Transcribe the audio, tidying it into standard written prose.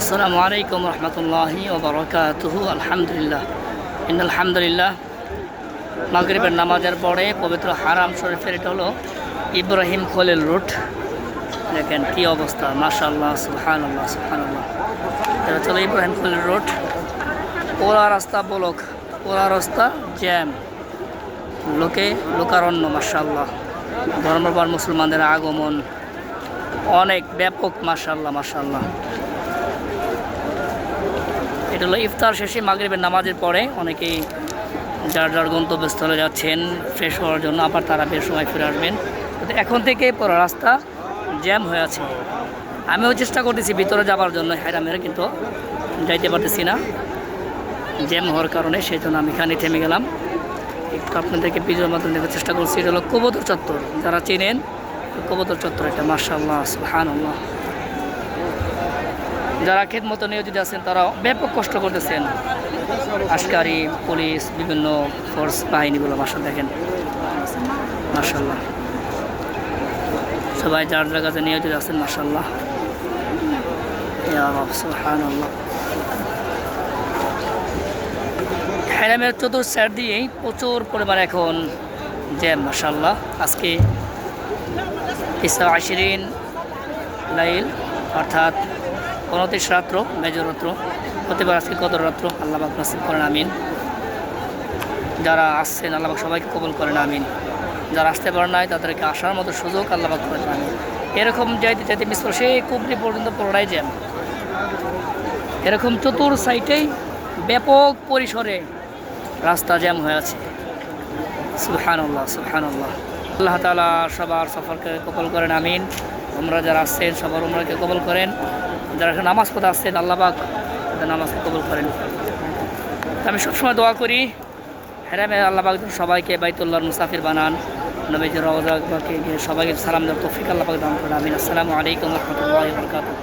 আসসালামু আলাইকুম রহমতুল্লাহি ওয়া বারাকাতুহু। আলহামদুলিল্লাহ ইন্নাল হামদুলিল্লাহ। মাগরিবের নামাজের পরে পবিত্র হারাম শরীফের এটা হলো ইব্রাহিম খলিল রোড। দেখেন কি অবস্থা, মাশাআল্লাহ, সুবহানাল্লাহ সুবহানাল্লাহ। এটা হলো ইব্রাহিম খলিল রোড। ওরা রাস্তা বলক, ওরা রাস্তা জ্যাম, লোকারণ্য, মাশাআল্লাহ। ধর্মপ্রাণ মুসলমানদের আগমন অনেক ব্যাপক, মাশাআল্লাহ মাশাআল্লাহ। এটা হলো ইফতার শেষে মাগরিবের নামাজের পরে অনেকেই যার যার গন্তব্যস্থলে যাচ্ছেন ফ্রেশ হওয়ার জন্য, আবার তারা বের সময় ফিরে আসবেন। কিন্তু এখন থেকে পুরো রাস্তা জ্যাম হয়ে আছে। আমিও চেষ্টা করতেছি ভিতরে যাবার জন্য হারামের, কিন্তু যাইতে পারতেছি না জ্যাম হওয়ার কারণে। সেই জন্য আমি এখানে থেমে গেলাম, একটু আপনাদেরকে ভিডিওর মাধ্যমে দেখার চেষ্টা করছি। এটা হলো কবুতর চত্বর, যারা চেনেন কবুতর চত্বর এটা, মাশাআল্লাহ সুবহানাল্লাহ। যারা খেদমতে নিয়োজিত আছেন তারা ব্যাপক কষ্ট করতেছেন, আশকারি, পুলিশ, বিভিন্ন ফোর্স বাহিনীগুলো, মাশাআল্লাহ দেখেন মাশাআল্লাহ। সবাই যার যার কাছে নিয়োজিত আছেন, মাশাআল্লাহ ইয়া রাব সুবহানাল্লাহ। হারামের চতুর সাইড দিয়েই প্রচুর পরিমাণ এখন জ্যাম, মাশাআল্লাহ। আজকে 29 লাইল অর্থাৎ 29 রাত্র, মেজর রাত্র, প্রতিবার আজকে কদর রাত্র। আল্লাহ পাক নসিব করেন, আমিন। যারা আসছেন আল্লাহ পাক সবাইকে কবুল করেন, আমিন। যারা আসতে পারেন নাই তাদেরকে আসার মতো সুযোগ আল্লাহ পাক করেন, আমিন। এরকম যাইতে যাইতে মিস করে সেই কুবরি পর্যন্ত পুরোটাই জ্যাম। এরকম চতুর সাইটেই ব্যাপক পরিসরে রাস্তা জ্যাম হয়ে আছে। সুবহানাল্লাহ সুবহানাল্লাহ। আল্লাহ তাআলা সবার সফরকে কবুল করেন, আমিন। উমরা যারা আসছেন সবার উমরাকে কবুল করেন। যারা নামাজ পড়তে আসছেন আল্লাহ পাক তাদের নামাজকে কবুল করেন। আমি সবসময় দোয়া করি হারামে আল্লাহ পাক সবাইকে বাইতুল্লাহর মুসাফির বানান, নবীজির রওজা পাকে গিয়ে সবাইকে সালাম দেওয়ার তৌফিক আল্লাহ পাক দান করেন, আমিন। আসসালামু আলাইকুম ওয়া রাহমাতুল্লাহি ওয়া বারাকাতুহু।